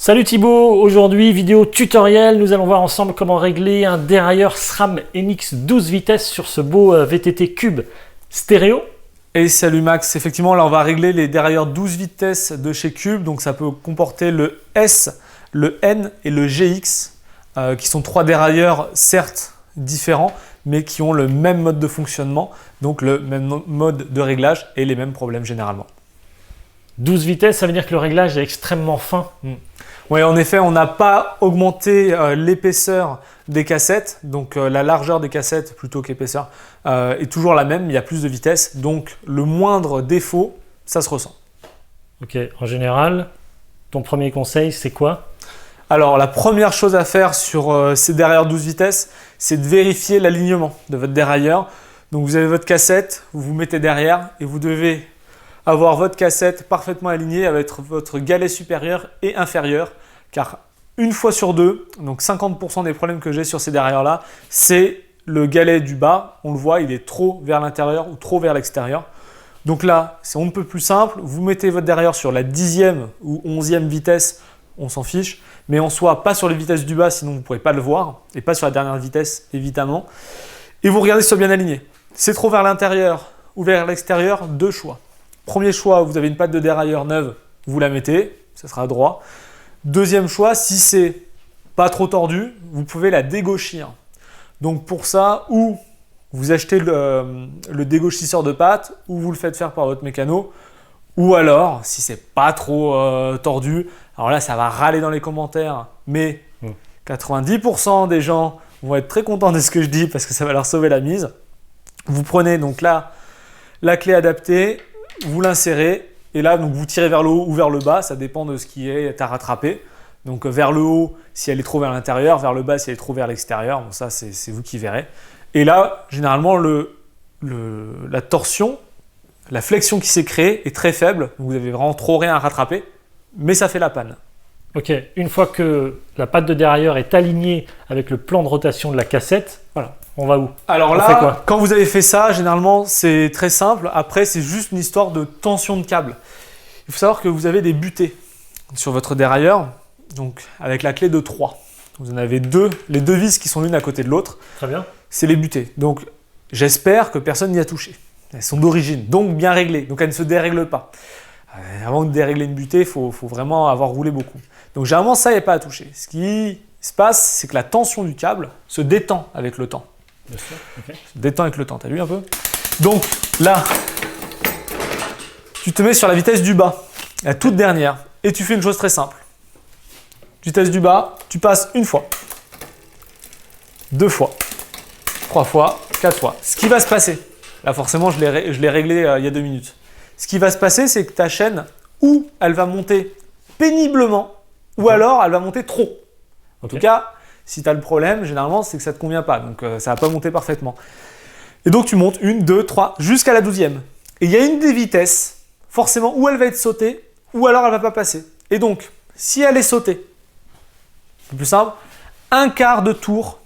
Salut Thibaut, aujourd'hui vidéo tutoriel, nous allons voir ensemble comment régler un dérailleur SRAM MX 12 vitesses sur ce beau VTT Cube stéréo. Et salut Max, effectivement là on va régler les dérailleurs 12 vitesses de chez Cube, donc ça peut comporter le S, le N et le GX, qui sont trois dérailleurs certes différents, mais qui ont le même mode de fonctionnement, donc le même mode de réglage et les mêmes problèmes généralement. 12 vitesses, ça veut dire que le réglage est extrêmement fin. Oui, en effet, on n'a pas augmenté l'épaisseur des cassettes, donc la largeur des cassettes plutôt qu'épaisseur est toujours la même, il y a plus de vitesse, donc le moindre défaut, ça se ressent. Ok, en général, ton premier conseil, c'est quoi? Alors, la première chose à faire sur ces dérailleurs 12 vitesses, c'est de vérifier l'alignement de votre dérailleur. Donc, vous avez votre cassette, vous vous mettez derrière et vous devez avoir votre cassette parfaitement alignée avec votre galet supérieur et inférieur, car une fois sur deux, donc 50% des problèmes que j'ai sur ces dérailleurs-là, c'est le galet du bas, on le voit, il est trop vers l'intérieur ou trop vers l'extérieur. Donc là, c'est on ne peut plus simple, vous mettez votre dérailleur sur la 10e ou 11e vitesse, on s'en fiche, mais en soit pas sur les vitesses du bas, sinon vous ne pourrez pas le voir, et pas sur la dernière vitesse, évidemment. Et vous regardez si c'est bien aligné. C'est trop vers l'intérieur ou vers l'extérieur, deux choix. Premier choix, vous avez une patte de dérailleur neuve, vous la mettez, ça sera droit. Deuxième choix, si c'est pas trop tordu, vous pouvez la dégauchir. Donc pour ça, ou vous achetez le dégauchisseur de patte, ou vous le faites faire par votre mécano, ou alors, si c'est pas trop tordu, alors là ça va râler dans les commentaires, mais 90% des gens vont être très contents de ce que je dis parce que ça va leur sauver la mise. Vous prenez donc là la clé adaptée, vous l'insérez et là donc vous tirez vers le haut ou vers le bas, ça dépend de ce qui est à rattraper. Donc vers le haut si elle est trop vers l'intérieur, vers le bas si elle est trop vers l'extérieur, bon, ça c'est vous qui verrez. Et là généralement la torsion, la flexion qui s'est créée est très faible, donc vous avez vraiment trop rien à rattraper, mais ça fait la panne. Ok, une fois que la patte de dérailleur est alignée avec le plan de rotation de la cassette, voilà, on va où? Alors on fait quoi? là, quand vous avez fait ça, généralement c'est très simple. Après, c'est juste une histoire de tension de câble. Il faut savoir que vous avez des butées sur votre dérailleur, donc avec la clé de 3. Vous en avez deux, les deux vis qui sont l'une à côté de l'autre. Très bien. C'est les butées. Donc j'espère que personne n'y a touché. Elles sont d'origine, donc bien réglées. Donc elles ne se dérèglent pas. Avant de dérégler une butée, il faut vraiment avoir roulé beaucoup. Donc généralement, ça, il n'y a pas à toucher. Ce qui se passe, c'est que la tension du câble se détend avec le temps. Bien sûr, ok. Se détend avec le temps, t'as vu un peu? Donc là, tu te mets sur la vitesse du bas, la toute dernière, et tu fais une chose très simple. Vitesse du bas, tu passes une fois, deux fois, trois fois, quatre fois. Ce qui va se passer, là forcément je l'ai réglé il y a 2 minutes. Ce qui va se passer, c'est que ta chaîne, ou elle va monter péniblement, ou alors elle va monter trop. En tout cas, si tu as le problème, généralement, c'est que ça ne te convient pas. Donc, ça ne va pas monter parfaitement. Et donc, tu montes 1, 2, 3, jusqu'à la 12e. Et il y a une des vitesses, forcément, où elle va être sautée, ou alors elle ne va pas passer. Et donc, si elle est sautée, c'est plus simple, un quart de tour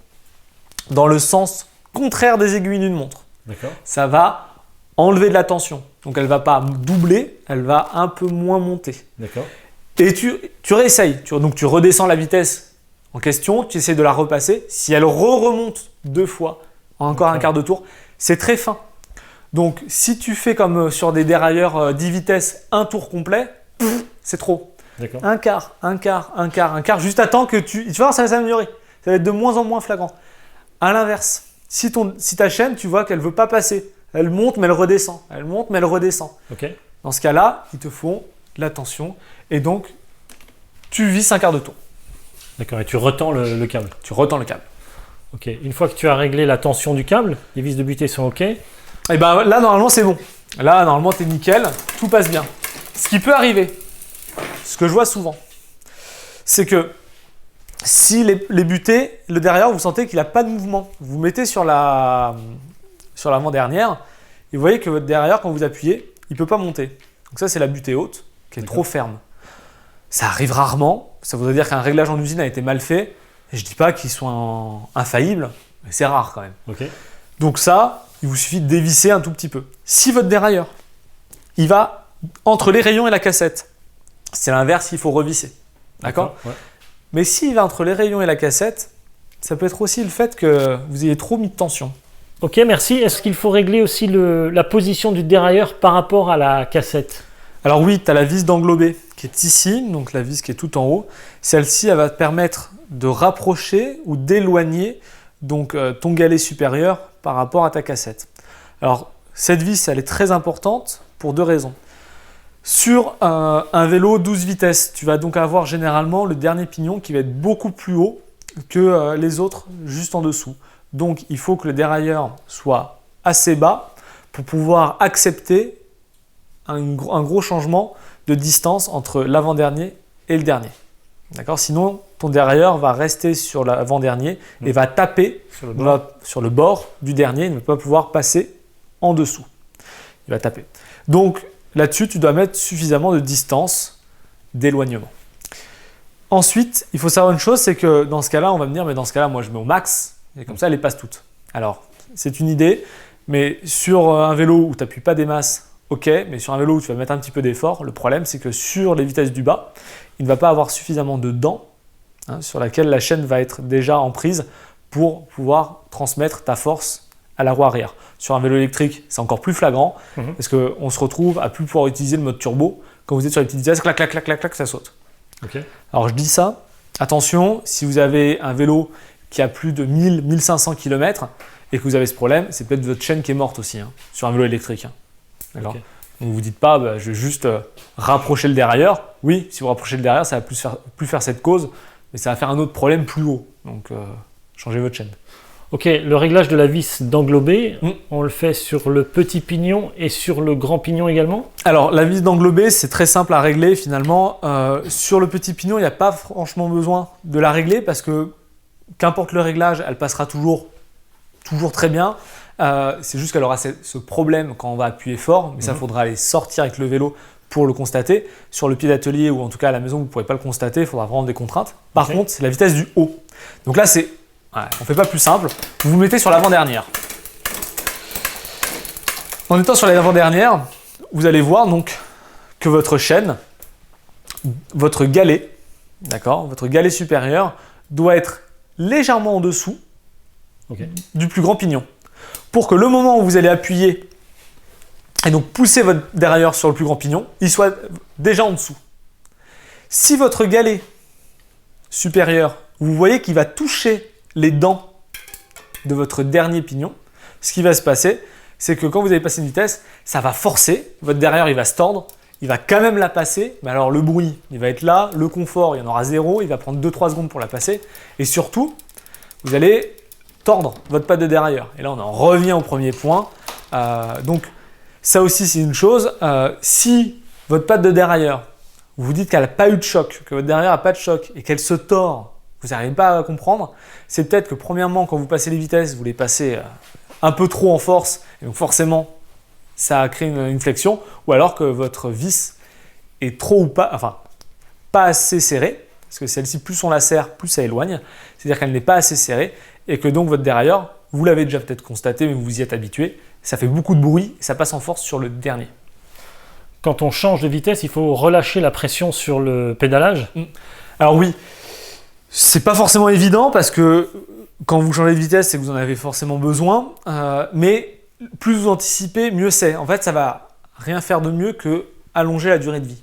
dans le sens contraire des aiguilles d'une montre. D'accord. Ça va enlever de la tension. Donc, elle ne va pas doubler, elle va un peu moins monter. D'accord. Et tu réessayes. Donc, tu redescends la vitesse en question, tu essaies de la repasser. Si elle remonte 2 fois, encore un quart de tour, c'est très fin. Donc, si tu fais comme sur des dérailleurs 10 vitesses, un tour complet, c'est trop. Un quart, juste à temps que tu vas voir, ça va s'améliorer. Ça va être de moins en moins flagrant. À l'inverse, si ta chaîne, tu vois qu'elle ne veut pas passer, elle monte mais elle redescend, elle monte mais elle redescend. Okay. Dans ce cas-là, il te faut de la tension et donc tu visses un quart de tour. D'accord, et tu retends le câble. Tu retends le câble. Ok, une fois que tu as réglé la tension du câble, les vis de butée sont ok. Et bien là, normalement, c'est bon. Là, normalement, t'es nickel, tout passe bien. Ce qui peut arriver, ce que je vois souvent, c'est que si les butées, le derrière, vous sentez qu'il n'a pas de mouvement, vous mettez sur l'avant-dernière et vous voyez que votre derrière, quand vous appuyez, il ne peut pas monter. Donc ça, c'est la butée haute qui est trop ferme. Ça arrive rarement. Ça voudrait dire qu'un réglage en usine a été mal fait. Et je ne dis pas qu'ils sont infaillibles, mais c'est rare quand même. Okay. Donc ça, il vous suffit de dévisser un tout petit peu. Si votre dérailleur, il va entre les rayons et la cassette, c'est l'inverse, il faut revisser. D'accord ? Ouais. Mais s'il va entre les rayons et la cassette, ça peut être aussi le fait que vous ayez trop mis de tension. Ok, merci. Est-ce qu'il faut régler aussi la position du dérailleur par rapport à la cassette? Alors oui, tu as la vis d'englobé qui est ici, donc la vis qui est tout en haut. Celle-ci, elle va te permettre de rapprocher ou d'éloigner donc ton galet supérieur par rapport à ta cassette. Alors cette vis, elle est très importante pour deux raisons. Sur un vélo 12 vitesses, tu vas donc avoir généralement le dernier pignon qui va être beaucoup plus haut que les autres juste en dessous. Donc il faut que le dérailleur soit assez bas pour pouvoir accepter un gros changement de distance entre l'avant-dernier et le dernier. D'accord ? Sinon, ton dérailleur va rester sur l'avant-dernier et va taper sur le bord du dernier. Il ne va pas pouvoir passer en dessous. Il va taper. Donc là-dessus, tu dois mettre suffisamment de distance d'éloignement. Ensuite, il faut savoir une chose, c'est que dans ce cas-là, on va me dire, mais dans ce cas-là, moi je mets au max et comme ça, elle les passe toutes. Alors, c'est une idée, mais sur un vélo où tu n'appuies pas des masses, ok, mais sur un vélo où tu vas mettre un petit peu d'effort, le problème c'est que sur les vitesses du bas, il ne va pas avoir suffisamment de dents sur laquelle la chaîne va être déjà en prise pour pouvoir transmettre ta force à la roue arrière. Sur un vélo électrique, c'est encore plus flagrant parce qu'on se retrouve à plus pouvoir utiliser le mode turbo. Quand vous êtes sur les petites vitesses, clac, clac, clac, clac, clac, ça saute. Okay. Alors je dis ça, attention, si vous avez un vélo qui a plus de 1000-1500 km et que vous avez ce problème, c'est peut-être votre chaîne qui est morte aussi sur un vélo électrique. D'accord ? Okay. Donc vous ne dites pas, je vais juste rapprocher le dérailleur. Oui, si vous rapprochez le dérailleur, ça va plus faire cette cause, mais ça va faire un autre problème plus haut. Donc changez votre chaîne. Ok, le réglage de la vis d'englobé, on le fait sur le petit pignon et sur le grand pignon également? Alors la vis d'englobé, c'est très simple à régler finalement. Sur le petit pignon, il n'y a pas franchement besoin de la régler parce que qu'importe le réglage, elle passera toujours très bien. C'est juste qu'elle aura ce problème quand on va appuyer fort, mais ça faudra aller sortir avec le vélo pour le constater. Sur le pied d'atelier ou en tout cas à la maison, vous ne pourrez pas le constater, il faudra vraiment des contraintes. Par contre, c'est la vitesse du haut. Donc là, on ne fait pas plus simple. Vous vous mettez sur l'avant-dernière. En étant sur l'avant-dernière, vous allez voir donc que votre chaîne, votre galet, d'accord, votre galet supérieur doit être légèrement en dessous du plus grand pignon. Pour que le moment où vous allez appuyer et donc pousser votre dérailleur sur le plus grand pignon, il soit déjà en dessous. Si votre galet supérieur, vous voyez qu'il va toucher les dents de votre dernier pignon, ce qui va se passer, c'est que quand vous allez passer une vitesse, ça va forcer, votre dérailleur il va se tordre, il va quand même la passer, mais alors le bruit, il va être là, le confort, il y en aura zéro, il va prendre 2-3 secondes pour la passer, et surtout, vous allez tordre votre patte de dérailleur. Et là, on en revient au premier point. Donc, ça aussi, c'est une chose. Si votre patte de dérailleur, vous vous dites qu'elle n'a pas eu de choc, que votre dérailleur n'a pas de choc et qu'elle se tord, vous n'arrivez pas à comprendre, c'est peut-être que premièrement, quand vous passez les vitesses, vous les passez un peu trop en force, et donc forcément, ça crée une flexion, ou alors que votre vis est trop ou pas, enfin, pas assez serrée, parce que celle-ci, plus on la serre, plus ça éloigne, c'est-à-dire qu'elle n'est pas assez serrée, et que donc votre dérailleur, vous l'avez déjà peut-être constaté, mais vous vous y êtes habitué, ça fait beaucoup de bruit, et ça passe en force sur le dernier. Quand on change de vitesse, il faut relâcher la pression sur le pédalage. Alors oui, c'est pas forcément évident parce que quand vous changez de vitesse, c'est que vous en avez forcément besoin, mais plus vous anticipez, mieux c'est. En fait, ça va rien faire de mieux que allonger la durée de vie.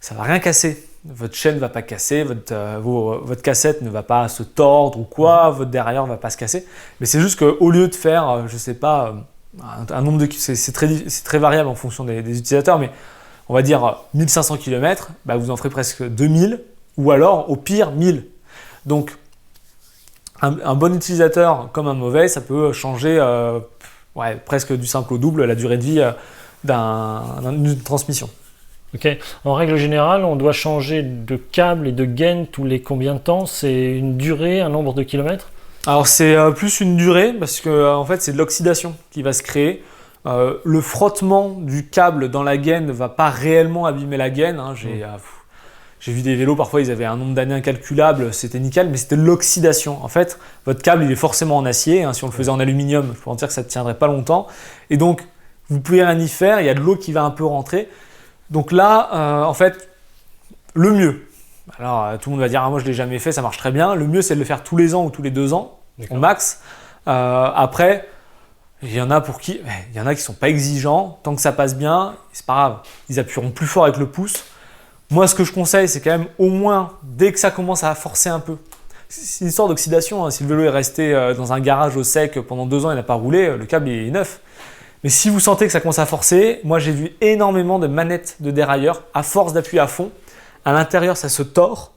Ça va rien casser. Votre chaîne ne va pas casser, votre cassette ne va pas se tordre ou quoi, votre dérailleur ne va pas se casser. Mais c'est juste qu'au lieu de faire, je sais pas, un nombre de c'est très variable en fonction des utilisateurs, mais on va dire 1500 km, bah vous en ferez presque 2000 ou alors au pire 1000. Donc un bon utilisateur comme un mauvais, ça peut changer presque du simple au double la durée de vie d'une transmission. Ok. En règle générale, on doit changer de câble et de gaine tous les combien de temps? C'est une durée, un nombre de kilomètres? Alors c'est plus une durée parce que en fait c'est de l'oxydation qui va se créer. Le frottement du câble dans la gaine ne va pas réellement abîmer la gaine. J'ai vu des vélos, parfois ils avaient un nombre d'années incalculable, c'était nickel, mais c'était de l'oxydation. En fait, votre câble il est forcément en acier. Si on le faisait en aluminium, je peux en dire que ça ne tiendrait pas longtemps. Et donc vous pouvez rien y faire, il y a de l'eau qui va un peu rentrer. Donc là, en fait, le mieux, Alors tout le monde va dire ah, moi je l'ai jamais fait, ça marche très bien. Le mieux c'est de le faire tous les ans ou tous les 2 ans au max. Après, il y en a qui sont pas exigeants, tant que ça passe bien, c'est pas grave. Ils appuieront plus fort avec le pouce. Moi ce que je conseille c'est quand même au moins dès que ça commence à forcer un peu. C'est une histoire d'oxydation, hein. Si le vélo est resté dans un garage au sec pendant 2 ans, il n'a pas roulé, le câble est neuf. Mais si vous sentez que ça commence à forcer, moi j'ai vu énormément de manettes de dérailleur, à force d'appuyer à fond, à l'intérieur ça se tord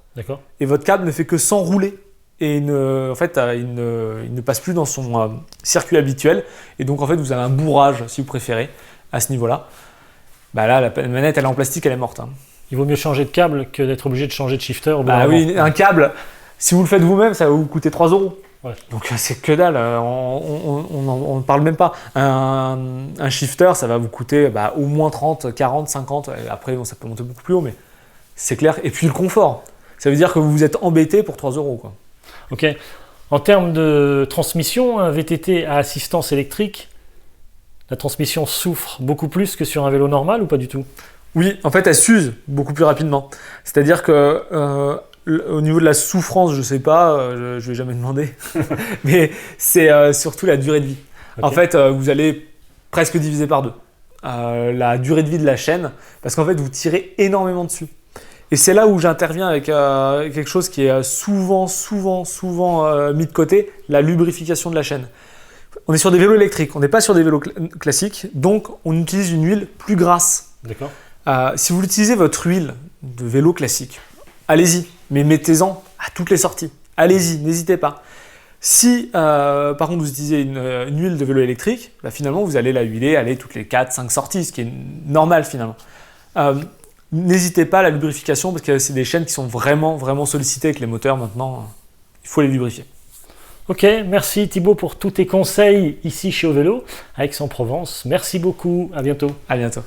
et votre câble ne fait que s'enrouler. Et il ne passe plus dans son circuit habituel. Et donc en fait vous avez un bourrage, si vous préférez, à ce niveau-là. Bah là, la manette elle est en plastique, elle est morte. Hein. Il vaut mieux changer de câble que d'être obligé de changer de shifter. Bah oui, un câble, si vous le faites vous-même, ça va vous coûter 3 €. Ouais. Donc c'est que dalle, on ne parle même pas. Un shifter, ça va vous coûter au moins 30, 40, 50. Après, bon, ça peut monter beaucoup plus haut, mais c'est clair. Et puis le confort, ça veut dire que vous vous êtes embêté pour 3 €. Quoi. Ok. En termes de transmission, un VTT à assistance électrique, la transmission souffre beaucoup plus que sur un vélo normal ou pas du tout? Oui, en fait, elle s'use beaucoup plus rapidement. C'est-à-dire que au niveau de la souffrance, je sais pas, je vais jamais demander, mais c'est surtout la durée de vie. Okay. En fait, vous allez presque diviser par 2 la durée de vie de la chaîne, parce qu'en fait, vous tirez énormément dessus. Et c'est là où j'interviens avec quelque chose qui est souvent mis de côté, la lubrification de la chaîne. On est sur des vélos électriques, on n'est pas sur des vélos classiques, donc on utilise une huile plus grasse. D'accord. Si vous utilisez votre huile de vélo classique, allez-y, mais mettez-en à toutes les sorties. Allez-y, n'hésitez pas. Si par contre vous utilisez une huile de vélo électrique, finalement vous allez la huiler, aller toutes les 4-5 sorties, ce qui est normal finalement. N'hésitez pas à la lubrification parce que c'est des chaînes qui sont vraiment sollicitées avec les moteurs maintenant. Il faut les lubrifier. Ok, merci Thibaut pour tous tes conseils ici chez Au Vélo à Aix-en-Provence. Merci beaucoup, à bientôt. À bientôt.